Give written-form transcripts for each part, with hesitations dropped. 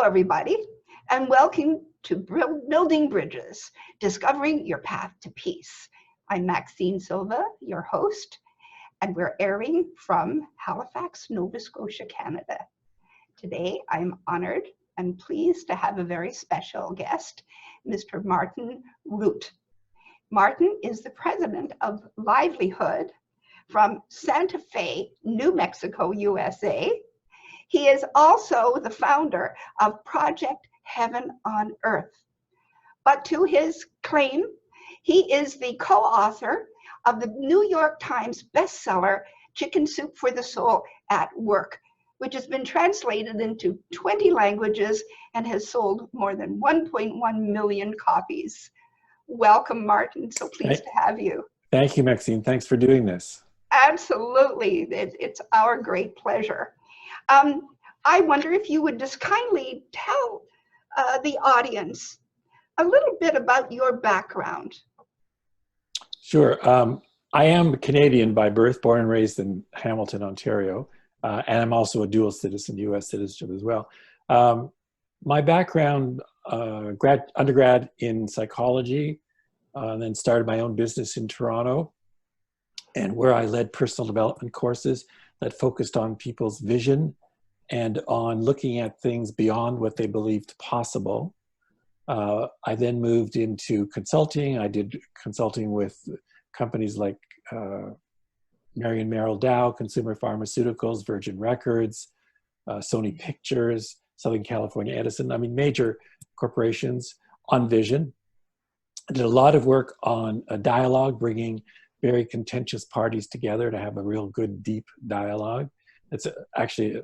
everybody, and welcome to Building Bridges, Discovering Your Path to Peace. I'm Maxine Silva, your host, and we're airing from Halifax, Nova Scotia, Canada. Today, I'm honored and pleased to have a very special guest, Mr. Martin Rutte. Martin is the president of Livelihood from Santa Fe, New Mexico, USA. He is also the founder of Project Heaven on Earth. But to his claim, he is the co-author of the New York Times Bestseller, Chicken Soup for the Soul at Work, which has been translated into 20 languages and has sold more than 1.1 million copies. Welcome, Martin. So pleased to have you. Thank you, Maxine. Thanks for doing this. Absolutely. It's our great pleasure. I wonder if you would just kindly tell the audience a little bit about your background. Sure. I am Canadian by birth, born and raised in Hamilton, Ontario, and I'm also a dual citizen, U.S. citizenship as well. My background, undergrad in psychology, and then started my own business in Toronto, and where I led personal development courses that focused on people's vision and on looking at things beyond what they believed possible. I then moved into consulting. I did consulting with companies like Marion, Merrell, Dow, Consumer Pharmaceuticals, Virgin Records, Sony Pictures, Southern California Edison. I mean, major corporations on vision. I did a lot of work on a dialogue, bringing very contentious parties together to have a real good, deep dialogue. It's actually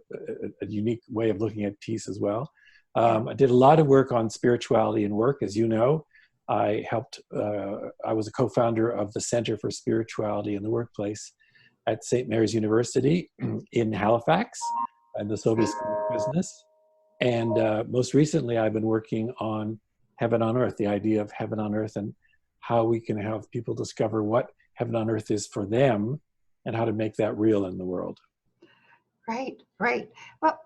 a unique way of looking at peace as well. I did a lot of work on spirituality and work, as you know. I was a co-founder of the Center for Spirituality in the Workplace at St. Mary's University in Halifax, and the Soviet School of Business. And most recently, I've been working on Heaven on Earth, the idea of Heaven on Earth and how we can have people discover what Heaven on Earth is for them and how to make that real in the world. Right, right. Well,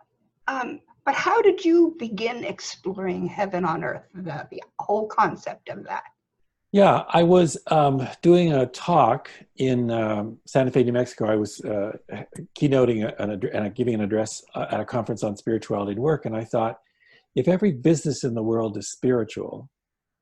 but how did you begin exploring Heaven on Earth, the whole concept of that? Yeah, I was doing a talk in Santa Fe, New Mexico. I was keynoting and giving an address at a conference on spirituality and work. And I thought, if every business in the world is spiritual,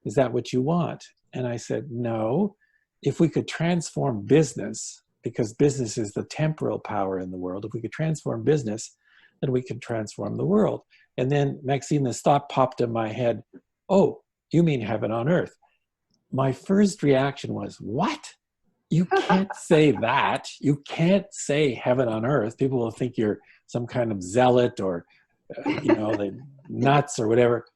is that what you want? And I said, no. If we could transform business, because business is the temporal power in the world, if we could transform business, then we can transform the world. And then, Maxine, this thought popped in my head, oh, you mean Heaven on Earth. My first reaction was, what? You can't say that. You can't say Heaven on Earth. People will think you're some kind of zealot or, they nuts or whatever.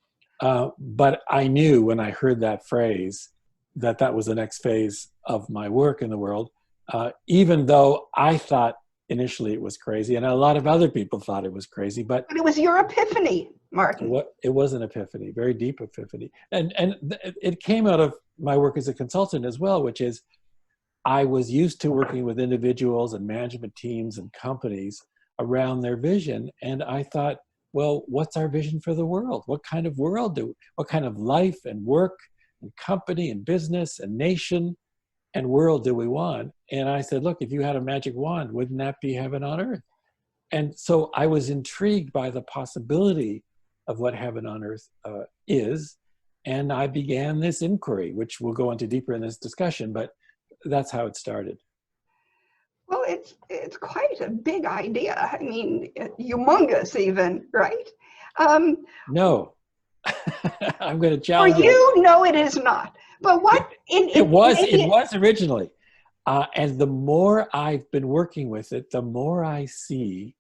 But I knew when I heard that phrase that that was the next phase of my work in the world, even though I thought initially it was crazy, and a lot of other people thought it was crazy. But it was your epiphany, Martin. It was an epiphany, very deep epiphany. And it came out of my work as a consultant as well, which is I was used to working with individuals and management teams and companies around their vision. And I thought, well, what's our vision for the world? What kind of world what kind of life and work and company and business and nation and world do we want? And I said, look, if you had a magic wand, wouldn't that be Heaven on Earth? And so I was intrigued by the possibility of what Heaven on Earth is. And I began this inquiry, which we'll go into deeper in this discussion, but that's how it started. Well, it's quite a big idea. I mean, humongous even, right? No, I'm going to challenge you. You know it is not. But what? It was originally. And the more I've been working with it, the more I see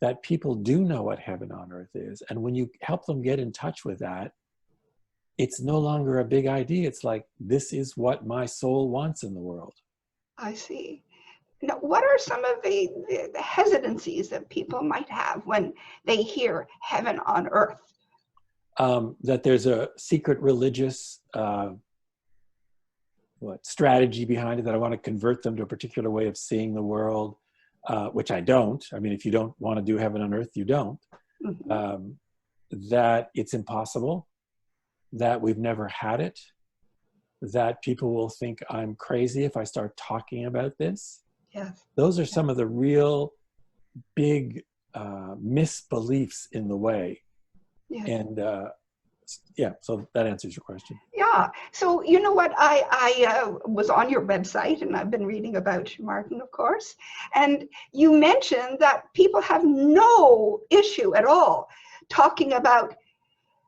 that people do know what Heaven on Earth is. And when you help them get in touch with that, it's no longer a big idea. It's like, this is what my soul wants in the world. I see. Now, what are some of the hesitancies that people might have when they hear Heaven on Earth? That there's a secret religious strategy behind it, that I want to convert them to a particular way of seeing the world, which I don't. I mean, if you don't want to do Heaven on Earth, you don't. Mm-hmm. that it's impossible, that we've never had it, that people will think I'm crazy if I start talking about this. Yes. Those are some of the real big misbeliefs in the way. Yes. And yeah, so that answers your question. Yeah. So you know what? I was on your website and I've been reading about Martin, of course. And you mentioned that people have no issue at all talking about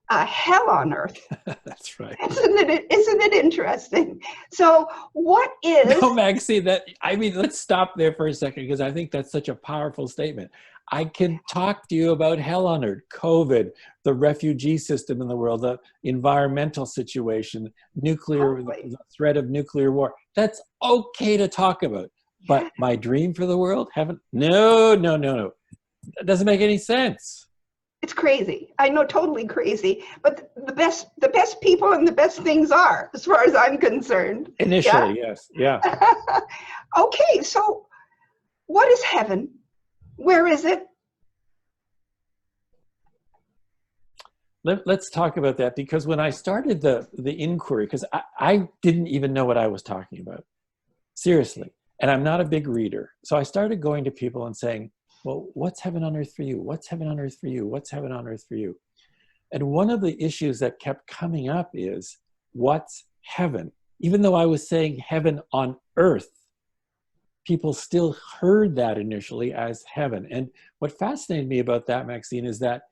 hell on earth. That's right. Isn't it interesting? So what is... No, Maxine, let's stop there for a second, because I think that's such a powerful statement. I can talk to you about hell on earth, COVID, the refugee system in the world, the environmental situation, nuclear, the threat of nuclear war. That's okay to talk about. But my dream for the world, heaven? No. That doesn't make any sense. It's crazy. I know, totally crazy. But the best people and the best things are, as far as I'm concerned. Initially, yes. Yeah. Okay, so what is heaven? Where is it? Let's talk about that, because when I started the inquiry, because I didn't even know what I was talking about, seriously. And I'm not a big reader. So I started going to people and saying, well, what's heaven on earth for you? What's heaven on earth for you? What's heaven on earth for you? And one of the issues that kept coming up is, what's heaven? Even though I was saying heaven on earth, people still heard that initially as heaven. And what fascinated me about that, Maxine, is that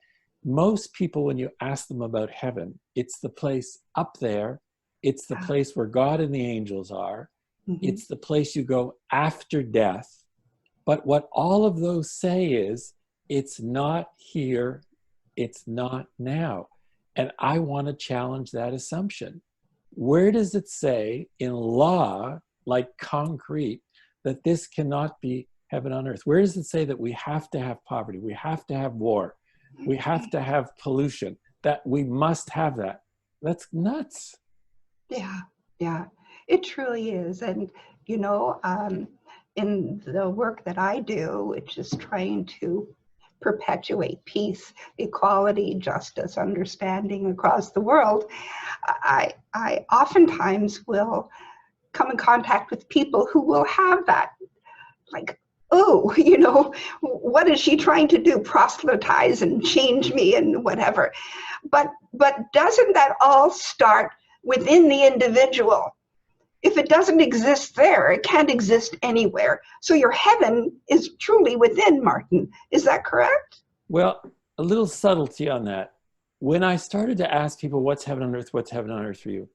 most people, when you ask them about heaven, it's the place up there. It's the place where God and the angels are. Mm-hmm. It's the place you go after death. But what all of those say is, it's not here, it's not now. And I want to challenge that assumption. Where does it say in law, like concrete, that this cannot be heaven on earth? Where does it say that we have to have poverty, we have to have war, we have to have pollution, that we must have that? That's nuts. Yeah, it truly is. And, you know, in the work that I do, which is trying to perpetuate peace, equality, justice, understanding across the world, I oftentimes will come in contact with people who will have that, like, oh, you know, what is she trying to do? Proselytize and change me and whatever. But doesn't that all start within the individual? If it doesn't exist there, it can't exist anywhere. So your heaven is truly within, Martin. Is that correct? Well, a little subtlety on that. When I started to ask people, what's heaven on earth for you?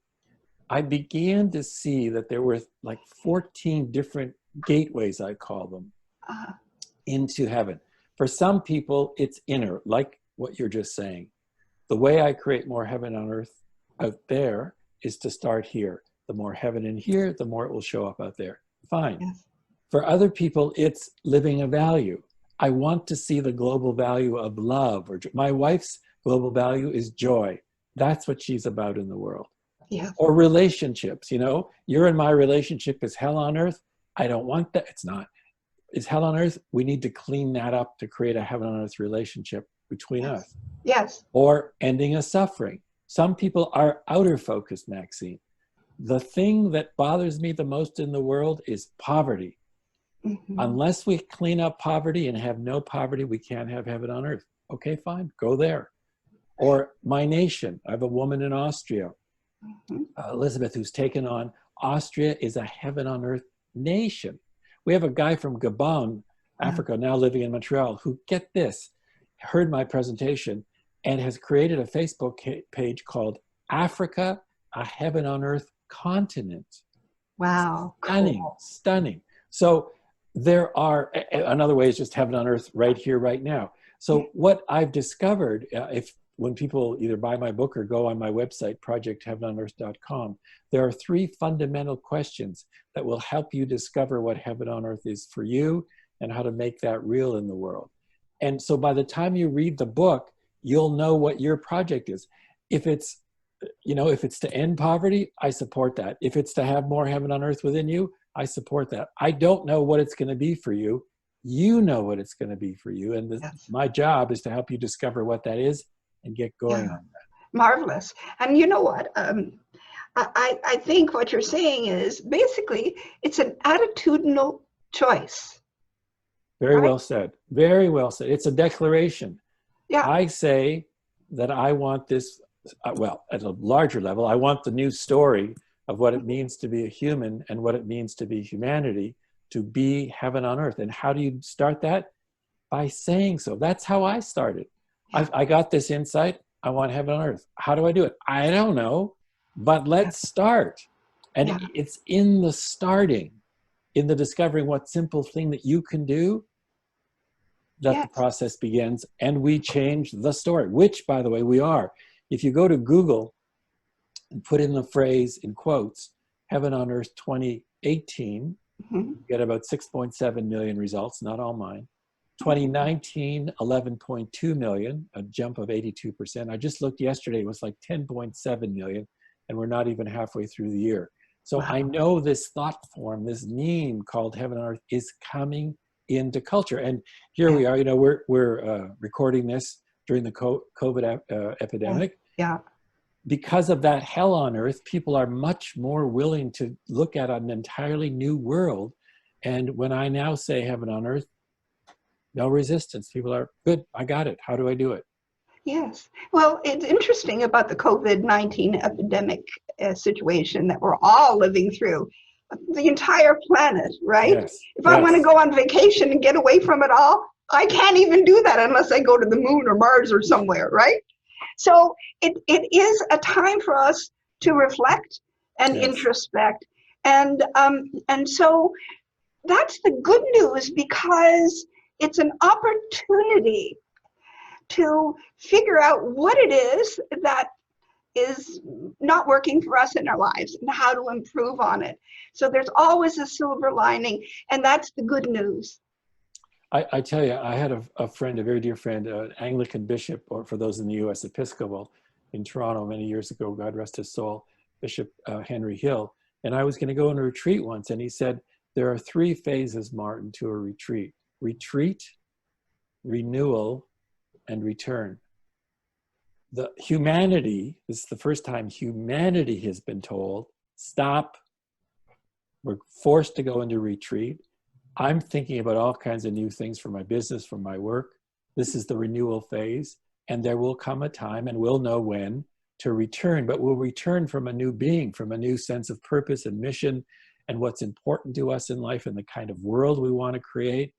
I began to see that there were like 14 different gateways, I call them, into heaven. For some people, it's inner, like what you're just saying. The way I create more heaven on earth out there is to start here. The more heaven in here, the more it will show up out there. Fine. Yes. For other people, it's living a value. I want to see the global value of love. Or my wife's global value is joy. That's what she's about in the world. Yes. Or relationships, you know, your and my relationship is hell on earth. I don't want that. It's not. It's hell on earth. We need to clean that up to create a heaven on earth relationship between us. Yes. Or ending a suffering. Some people are outer focused, Maxine. The thing that bothers me the most in the world is poverty. Mm-hmm. Unless we clean up poverty and have no poverty, we can't have heaven on earth. Okay, fine, go there. Or my nation. I have a woman in Austria, Elizabeth, who's taken on. Austria is a heaven on earth nation. We have a guy from Gabon, Africa, now living in Montreal, who, get this, heard my presentation and has created a Facebook page called Africa, a Heaven on Earth Continent. Wow. Stunning, cool. Stunning. So there are, another way is just heaven on earth right here, right now. So what I've discovered, when people either buy my book or go on my website, projectheavenonearth.com, there are 3 fundamental questions that will help you discover what heaven on earth is for you and how to make that real in the world. And so by the time you read the book, you'll know what your project is. If it's, you know, if it's to end poverty, I support that. If it's to have more heaven on earth within you, I support that. I don't know what it's going to be for you. You know what it's going to be for you. And my job is to help you discover what that is and get going Yeah. on that. Marvelous. And you know what? I think what you're saying is basically it's an attitudinal choice, Very right? well said. Very well said. It's a declaration. Yeah. I say that I want this, well, at a larger level, I want the new story of what it means to be a human and what it means to be humanity, to be heaven on earth. And how do you start that? By saying so. That's how I started. Yeah. I got this insight. I want heaven on earth. How do I do it? I don't know, but let's start. And Yeah. it's in the starting, in the discovering what simple thing that you can do, that Yes. the process begins, and we change the story, which, by the way, we are. If you go to Google and put in the phrase in quotes, heaven on earth 2018, Mm-hmm. you get about 6.7 million results, not all mine. 2019, 11.2 million, a jump of 82%. I just looked yesterday, it was like 10.7 million, and we're not even halfway through the year. So Wow. I know this thought form, this meme called heaven on earth is coming into culture. And here we are, you know, we're recording this during the COVID epidemic. Yeah. Because of that hell on earth, people are much more willing to look at an entirely new world. And when I now say heaven on earth, no resistance. People are, good, I got it. How do I do it? Yes. Well, it's interesting about the COVID-19 epidemic situation that we're all living through. The entire planet, right? Yes. If I want to go on vacation and get away from it all, I can't even do that unless I go to the moon or Mars or somewhere, right? So it is a time for us to reflect and introspect. And so that's the good news, because it's an opportunity to figure out what it is that is not working for us in our lives and how to improve on it. So there's always a silver lining, and that's the good news. I tell you, I had a friend, a very dear friend, an Anglican bishop, or for those in the U.S., Episcopal in Toronto many years ago, God rest his soul, Bishop Henry Hill. And I was going to go on a retreat once, and he said, there are 3 phases, Martin, to a retreat. Retreat, renewal, and return. The humanity, this is the first time humanity has been told, stop, we're forced to go into retreat. I'm thinking about all kinds of new things for my business, for my work. This is the renewal phase, and there will come a time, and we'll know when, to return, but we'll return from a new being, from a new sense of purpose and mission and what's important to us in life and the kind of world we want to create.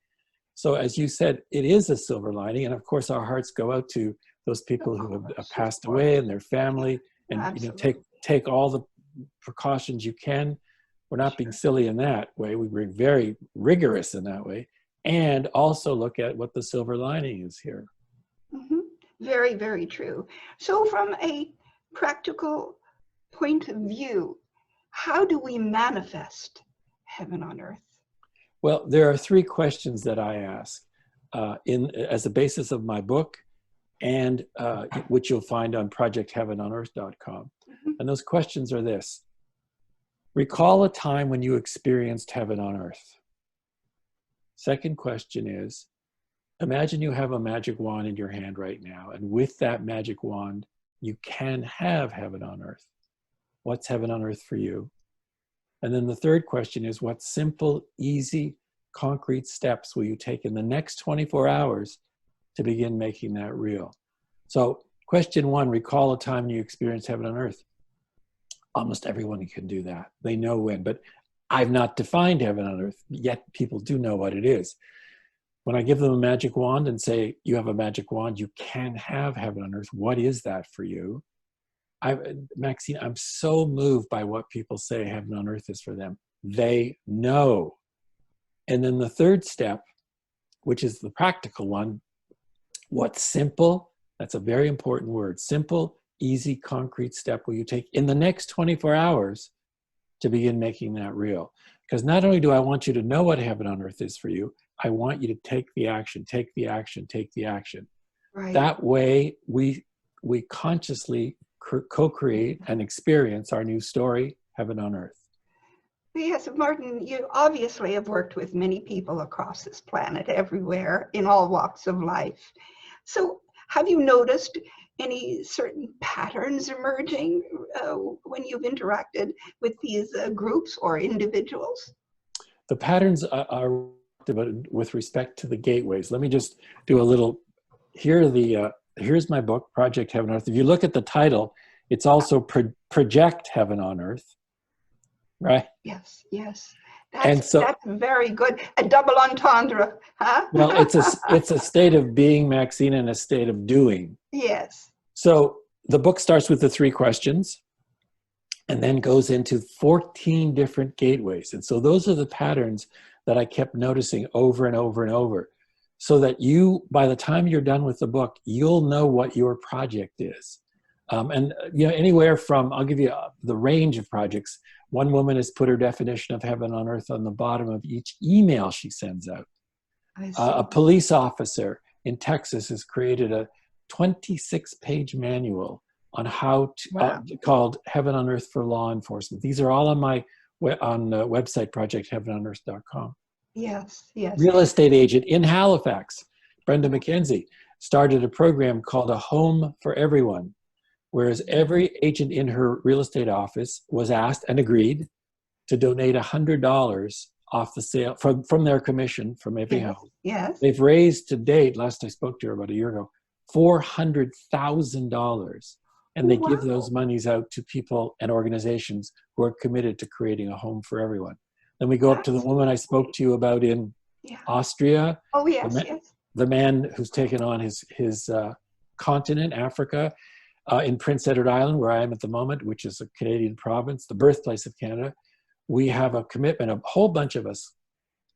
So as you said, it is a silver lining, and of course our hearts go out to those people who have passed away and their family, and you know, take all the precautions you can. We're not being silly in that way. We're very rigorous in that way, and also look at what the silver lining is here. Mm-hmm. Very, very true. So from a practical point of view, how do we manifest heaven on earth? Well, there are 3 questions that I ask as a basis of my book, and which you'll find on projectheavenonearth.com. Mm-hmm. And those questions are this: recall a time when you experienced heaven on earth. Second question is, imagine you have a magic wand in your hand right now, and with that magic wand, you can have heaven on earth. What's heaven on earth for you? And then the third question is, what simple, easy, concrete steps will you take in the next 24 hours to begin making that real? So question 1, recall a time you experienced heaven on earth. Almost everyone can do that. They know when, but I've not defined heaven on earth, yet people do know what it is. When I give them a magic wand and say, you have a magic wand, you can have heaven on earth, what is that for you? Maxine, I'm so moved by what people say heaven on earth is for them. They know. And then the third step, which is the practical one, what's simple? That's a very important word. Simple, easy, concrete step will you take in the next 24 hours to begin making that real? Because not only do I want you to know what heaven on earth is for you, I want you to take the action, take the action, take the action. Right. That way we consciously co-create and experience our new story, heaven on earth. Yes, Martin, you obviously have worked with many people across this planet, everywhere, in all walks of life. So have you noticed any certain patterns emerging when you've interacted with these groups or individuals? The patterns are with respect to the gateways. Let me just do a little, here's my book, Project Heaven on Earth. If you look at the title, it's also Project Heaven on Earth, right? Yes, yes. And so That's very good. A double entendre, huh? well, it's a state of being, Maxine, and a state of doing. Yes. So the book starts with the 3 questions and then goes into 14 different gateways. And so those are the patterns that I kept noticing over and over and over, so that you, by the time you're done with the book, you'll know what your project is. And anywhere from, I'll give you the range of projects. One woman has put her definition of heaven on earth on the bottom of each email she sends out. A police officer in Texas has created a 26-page manual on how to, called Heaven on Earth for Law Enforcement. These are all on my website, projectheavenonearth.com. Yes, yes. Real estate agent in Halifax, Brenda McKenzie, started a program called A Home for Everyone, whereas every agent in her real estate office was asked and agreed to donate $100 off the sale from their commission from every home. Yes. They've raised to date, last I spoke to her about a year ago, $400,000. And they give those monies out to people and organizations who are committed to creating a home for everyone. Then we go up to the woman I spoke to you about in Austria. Oh, yes, yes. The man who's taken on his continent, Africa, in Prince Edward Island, where I am at the moment, which is a Canadian province, the birthplace of Canada. We have a commitment, a whole bunch of us,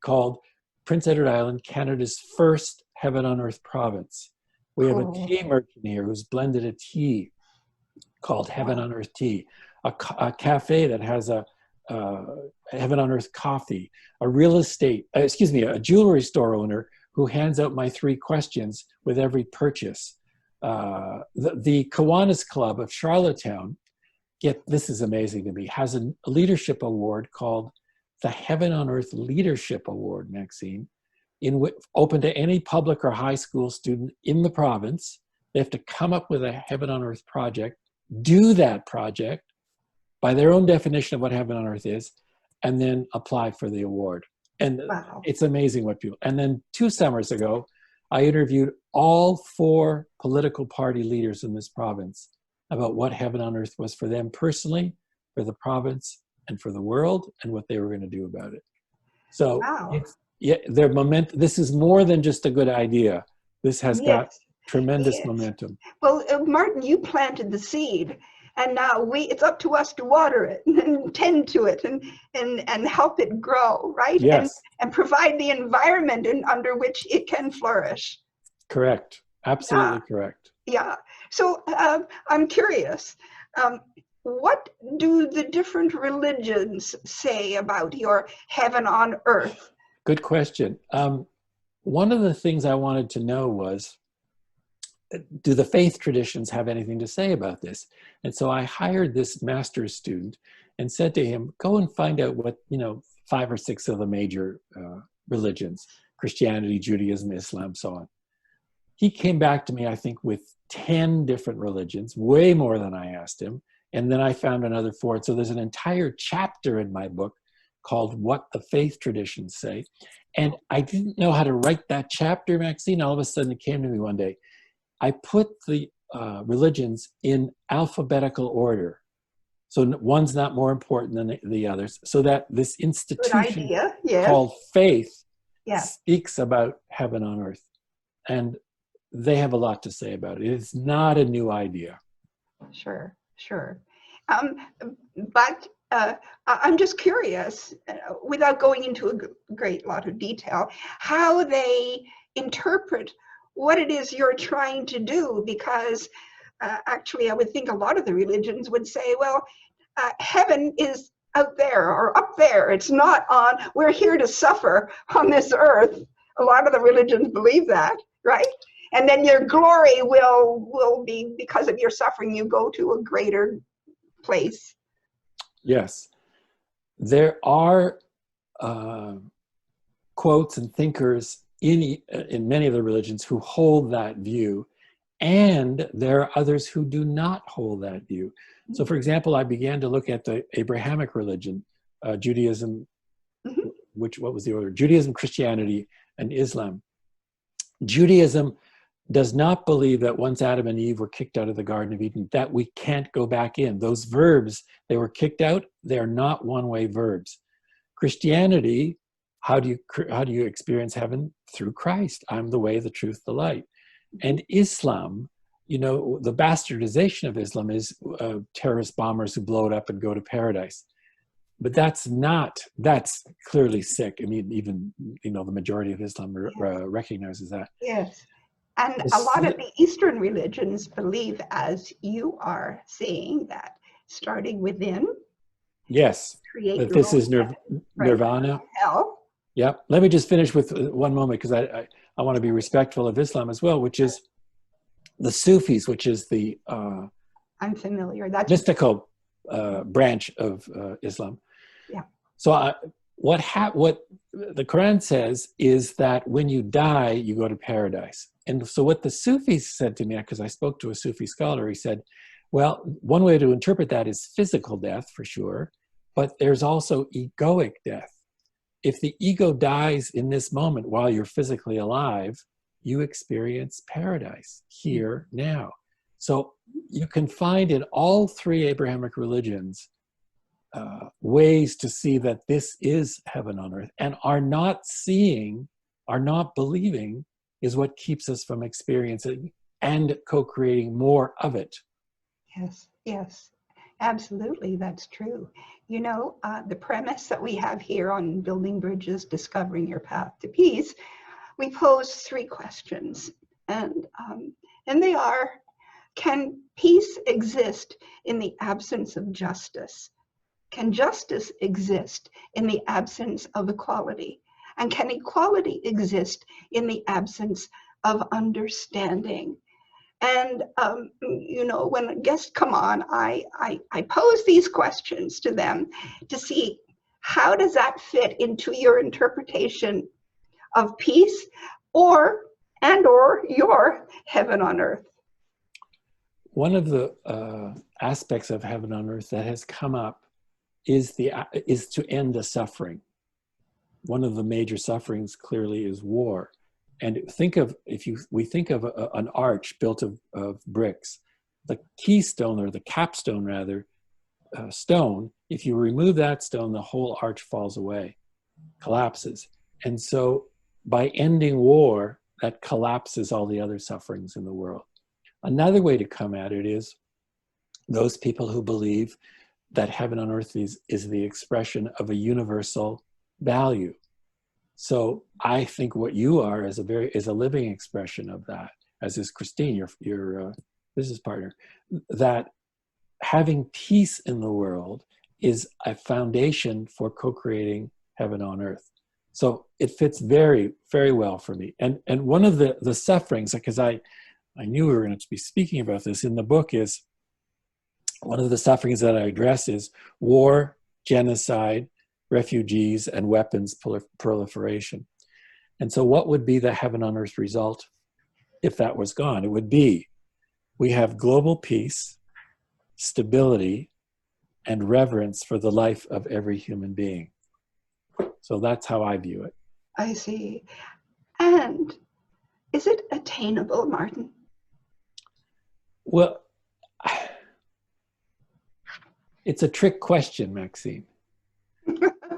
called Prince Edward Island, Canada's first heaven on earth province. We have a tea merchant here who's blended a tea called Heaven on Earth Tea, a cafe that has a Heaven on Earth coffee, a jewelry store owner who hands out my 3 questions with every purchase. The Kiwanis Club of Charlottetown, this is amazing to me, has a leadership award called the Heaven on Earth Leadership Award, Maxine, open to any public or high school student in the province. They have to come up with a Heaven on Earth project, do that project by their own definition of what heaven on earth is, and then apply for the award. And it's amazing what people, and then 2 summers ago, I interviewed all 4 political party leaders in this province about what heaven on earth was for them personally, for the province, and for the world, and what they were going to do about it. So their momentum, this is more than just a good idea. This has got tremendous momentum. Well, Martin, you planted the seed, and now it's up to us to water it and tend to it and help it grow, right? Yes. And provide the environment under which it can flourish. Correct. Absolutely correct. Yeah. So I'm curious, what do the different religions say about your heaven on earth? Good question. One of the things I wanted to know was, do the faith traditions have anything to say about this? And so I hired this master's student and said to him, go and find out what, 5 or 6 of the major religions, Christianity, Judaism, Islam, so on. He came back to me, I think, with 10 different religions, way more than I asked him. And then I found another 4. So there's an entire chapter in my book called What the Faith Traditions Say. And I didn't know how to write that chapter, Maxine. All of a sudden it came to me one day. I put the religions in alphabetical order. So one's not more important than the others. So that this institution called faith speaks about heaven on earth. And they have a lot to say about it. It's not a new idea. Sure. But I'm just curious, without going into a great lot of detail, how they interpret what it is you're trying to do, because actually I would think a lot of the religions would say, well, heaven is out there or up there. It's not we're here to suffer on this earth. A lot of the religions believe that, right? And then your glory will be, because of your suffering, you go to a greater place. Yes. There are quotes and thinkers in many of the religions who hold that view. And there are others who do not hold that view. So for example, I began to look at the Abrahamic religion, Judaism, Mhm. what was the order? Judaism, Christianity, and Islam. Judaism does not believe that once Adam and Eve were kicked out of the Garden of Eden, that we can't go back in. Those verbs, they were kicked out, they're not one-way verbs. Christianity, how do you experience heaven? Through Christ. I'm the way, the truth, the light. And Islam, you know, the bastardization of Islam is terrorist bombers who blow it up and go to paradise. But that's clearly sick. I mean, even, you know, the majority of Islam recognizes that. Yes. And a lot of the Eastern religions believe, as you are saying, that starting within. Yes. Create That this is nirvana. Hell. Yep. Let me just finish with one moment, because I want to be respectful of Islam as well, which is the Sufis, which is the I'm familiar. That's mystical branch of Islam. Yeah. So what the Quran says is that when you die, you go to paradise. And so what the Sufis said to me, because I spoke to a Sufi scholar, he said, well, one way to interpret that is physical death for sure, but there's also egoic death. If the ego dies in this moment while you're physically alive, you experience paradise here, now. So you can find in all three Abrahamic religions ways to see that this is heaven on earth, and our not believing is what keeps us from experiencing and co-creating more of it. Yes, yes, absolutely, that's true. You know, the premise that we have here on Building Bridges, Discovering Your Path to Peace, we pose 3 questions, and they are, can peace exist in the absence of justice? Can justice exist in the absence of equality? And can equality exist in the absence of understanding? And, you know, when guests come on, I pose these questions to them to see how does that fit into your interpretation of peace or your heaven on earth. One of the aspects of heaven on earth that has come up is to end the suffering. One of the major sufferings clearly is war. And we think of an arch built of bricks, the keystone, or the capstone rather, stone, if you remove that stone, the whole arch falls away, collapses. And so by ending war, that collapses all the other sufferings in the world. Another way to come at it is those people who believe that heaven on earth is the expression of a universal value. So I think what you are is a living expression of that, as is Christine, your business partner, that having peace in the world is a foundation for co-creating heaven on earth. So it fits very, very well for me. And one of the sufferings, because I knew we were going to be speaking about this in the book, is one of the sufferings that I address is war, genocide, refugees, and weapons proliferation. And so what would be the heaven on earth result if that was gone? It would be, we have global peace, stability, and reverence for the life of every human being. So that's how I view it. I see. And is it attainable, Martin? Well, it's a trick question, Maxine.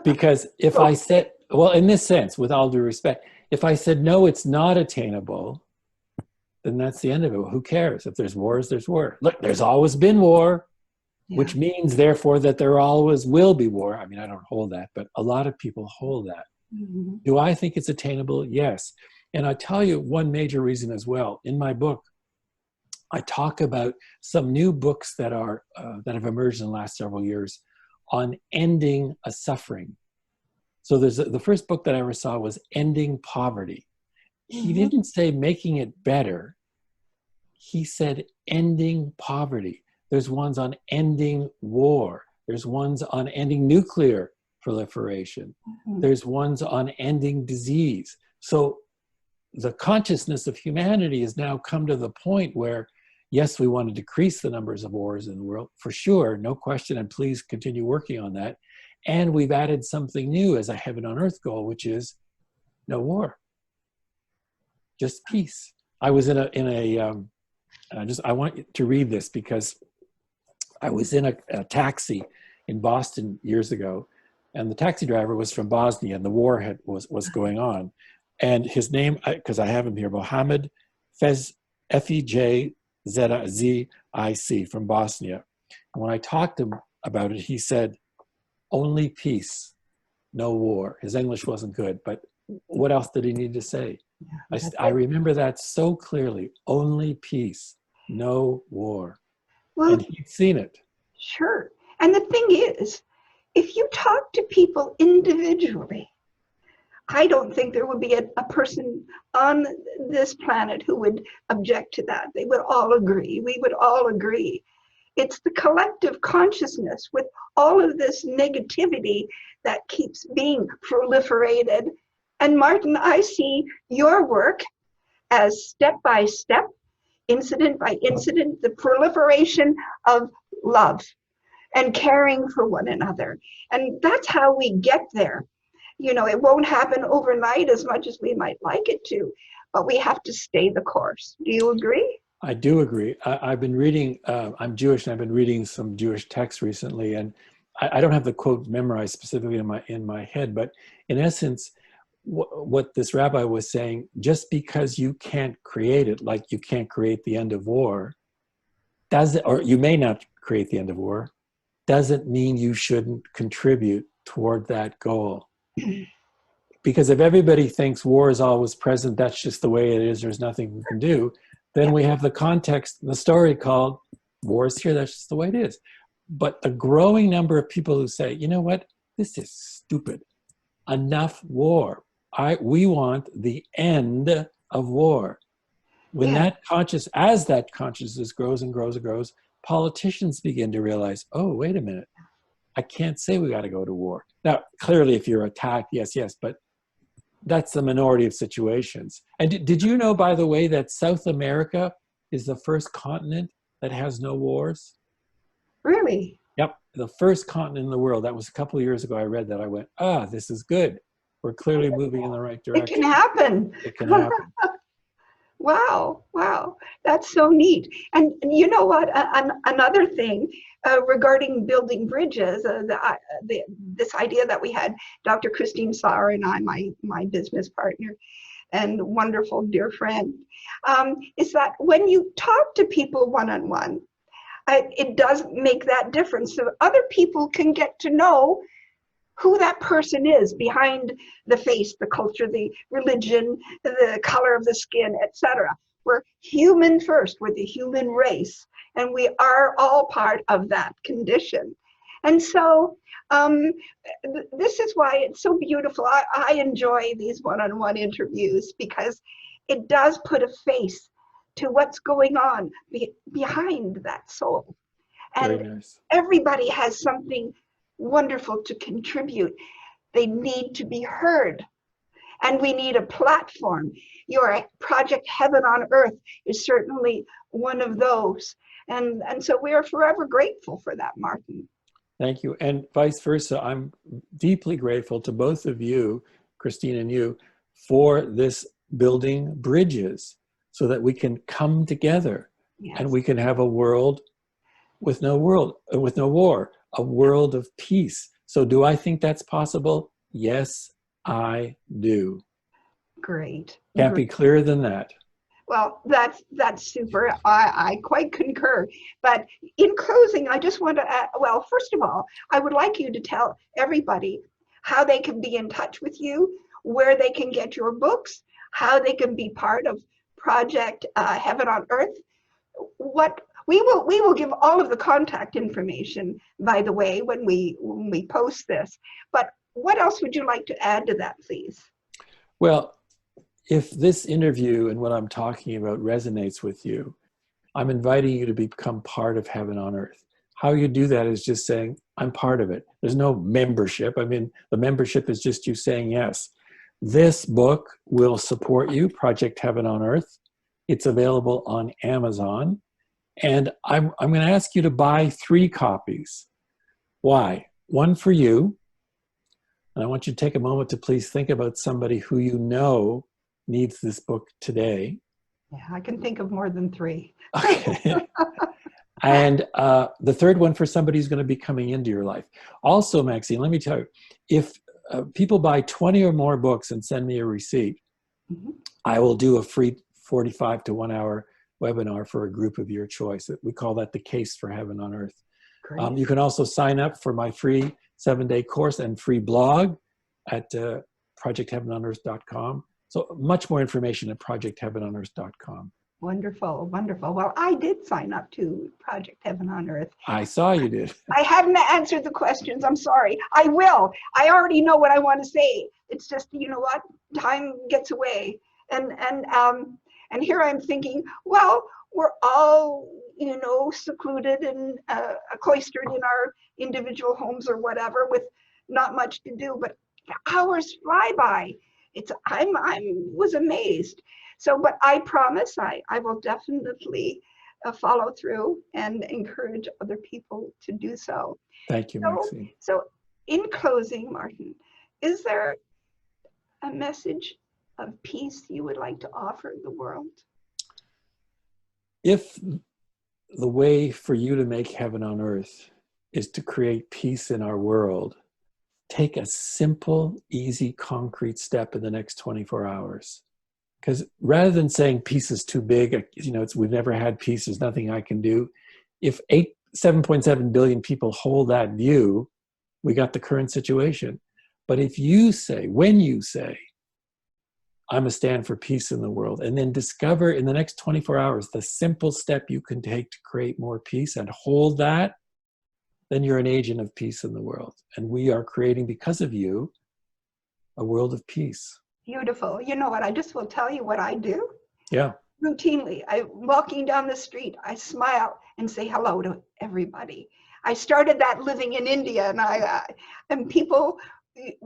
Because if I said, well, in this sense, with all due respect, if I said, no, it's not attainable, then that's the end of it. Who cares? If there's wars, there's war. Look, there's always been war, which means, therefore, that there always will be war. I mean, I don't hold that, but a lot of people hold that. Mm-hmm. Do I think it's attainable? Yes. And I tell you one major reason as well. In my book, I talk about some new books that have emerged in the last several years on ending a suffering. So the first book that I ever saw was Ending Poverty. He didn't say making it better. He said ending poverty. There's ones on ending war. There's ones on ending nuclear proliferation. There's ones on ending disease. So the consciousness of humanity has now come to the point where, yes, we want to decrease the numbers of wars in the world, for sure, no question, and please continue working on that. And we've added something new as a heaven on earth goal, which is no war, just peace. I was I want to read this because I was in a taxi in Boston years ago, and the taxi driver was from Bosnia, and the war was going on. And his name, because I have him here, Mohammed Fejzic from Bosnia. And when I talked to him about it, he said, only peace, no war. His English wasn't good, but what else did he need to say? I remember that so clearly. Only peace, no war. Well, and he'd seen it. Sure. And the thing is, if you talk to people individually, I don't think there would be a person on this planet who would object to that. They would all agree. We would all agree. It's the collective consciousness with all of this negativity that keeps being proliferated. And Martin, I see your work as step by step, incident by incident, the proliferation of love and caring for one another. And that's how we get there. You know, it won't happen overnight as much as we might like it to, but we have to stay the course. Do you agree? I do agree. I've been reading, I'm Jewish, and I've been reading some Jewish texts recently, and I don't have the quote memorized specifically in my head, but in essence, what this rabbi was saying, just because you can't create it, like you can't create the end of war, or you may not create the end of war, doesn't mean you shouldn't contribute toward that goal. Because if everybody thinks war is always present, that's just the way it is, there's nothing we can do, then we have the context, the story called war is here, that's just the way it is. But the growing number of people who say, you know what, this is stupid, enough war. We want the end of war. When that as that consciousness grows and grows and grows, politicians begin to realize, oh, wait a minute, I can't say we got to go to war. Now, clearly, if you're attacked, yes, but that's the minority of situations. And did you know, by the way, that South America is the first continent that has no wars? Really? Yep, the first continent in the world. That was a couple of years ago. I read that. I went, this is good. We're clearly moving in the right direction. It can happen. It can happen. Wow, that's so neat. And you know what? Another thing regarding building bridges, this idea that we had, Dr. Christine Sauer and I, my business partner and wonderful dear friend, is that when you talk to people one-on-one, it does make that difference. So other people can get to know who that person is behind the face, the culture, the religion, the color of the skin, etc. We're human first, we're the human race, and we are all part of that condition. And so this is why it's so beautiful. I enjoy these one-on-one interviews because it does put a face to what's going on behind that soul. And very nice. Everybody has something wonderful to contribute. They need to be heard, and we need a platform. Your project Heaven on Earth is certainly one of those, and so we are forever grateful for that, Martin. Thank you. And vice versa, I'm deeply grateful to both of you, Christine and you, for this building bridges so that we can come together. Yes. And we can have a world with no war, a world of peace. So do I think that's possible? Yes, I do. Great. Can't be clearer than that. Well, that's super. I quite concur. But in closing, I just want to add, well, first of all, I would like you to tell everybody how they can be in touch with you, where they can get your books, how they can be part of Project Heaven on Earth. We will give all of the contact information, by the way, when we post this. But what else would you like to add to that, please? Well, if this interview and what I'm talking about resonates with you, I'm inviting you to become part of Heaven on Earth. How you do that is just saying, I'm part of it. There's no membership. I mean, the membership is just you saying yes. this book will support you, Project Heaven on Earth. It's available on Amazon. And I'm going to ask you to buy 3 copies. Why? One for you. And I want you to take a moment to please think about somebody who you know needs this book today. Yeah, I can think of more than 3. Okay. And the third one for somebody who's going to be coming into your life. Also, Maxine, let me tell you, if people buy 20 or more books and send me a receipt, I will do a free 45 to 1 hour webinar for a group of your choice. We call that the Case for Heaven on Earth. You can also sign up for my free 7-day course and free blog at projectheavenonearth.com. So much more information at projectheavenonearth.com. Wonderful, wonderful. Well, I did sign up to Project Heaven on Earth. I saw you did. I haven't answered the questions. I'm sorry. I will. I already know what I want to say. It's just, you know what? Time gets away. And here I'm thinking, well, we're all, you know, secluded and cloistered in our individual homes or whatever with not much to do, but the hours fly by. I was amazed. So, but I promise I will definitely follow through and encourage other people to do so. Thank you, Maxine. So in closing, Martin, is there a message of peace you would like to offer the world? If the way for you to make heaven on earth is to create peace in our world, take a simple, easy, concrete step in the next 24 hours. Because rather than saying peace is too big, you know, we've never had peace, there's nothing I can do. If 7.7 billion people hold that view, we got the current situation. But if you say, when you say, I'm a stand for peace in the world, and then discover in the next 24 hours the simple step you can take to create more peace and hold that, then you're an agent of peace in the world. And we are creating, because of you, a world of peace. Beautiful. You know what? I just will tell you what I do. Yeah. Routinely, walking down the street, I smile and say hello to everybody. I started that living in India, and people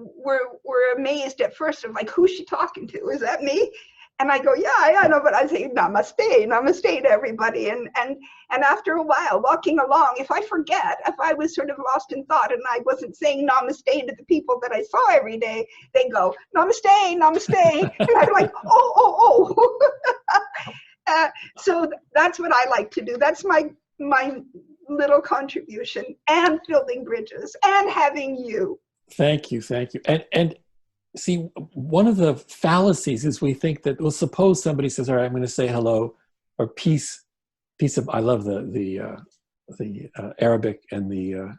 were amazed at first of like, who's she talking to? Is that me? And I go, yeah, I know, but I say namaste, namaste to everybody. And after a while, walking along, if I forget, if I was sort of lost in thought and I wasn't saying namaste to the people that I saw every day, they go, namaste, namaste. And I'm like, oh. So that's what I like to do. That's my little contribution, and building bridges and having you. Thank you. And see, one of the fallacies is we think that, well, suppose somebody says, all right, I'm going to say hello, or peace of, I love the Arabic and the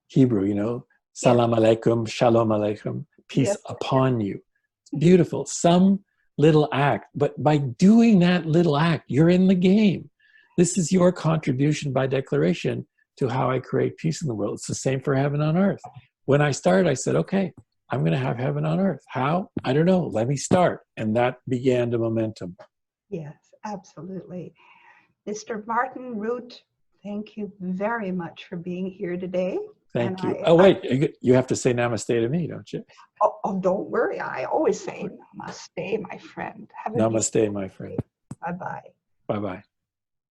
Hebrew, you know, salam alaikum, shalom alaikum, peace upon you. It's beautiful. Some little act, but by doing that little act, you're in the game. This is your contribution by declaration to how I create peace in the world. It's the same for heaven on earth. When I started, I said, okay, I'm going to have heaven on earth. How? I don't know. Let me start. And that began the momentum. Yes, absolutely. Mr. Martin Rutte, thank you very much for being here today. Thank you. Wait, you have to say namaste to me, don't you? Oh, don't worry. I always say namaste, my friend. Namaste, my friend. Bye-bye. Bye-bye.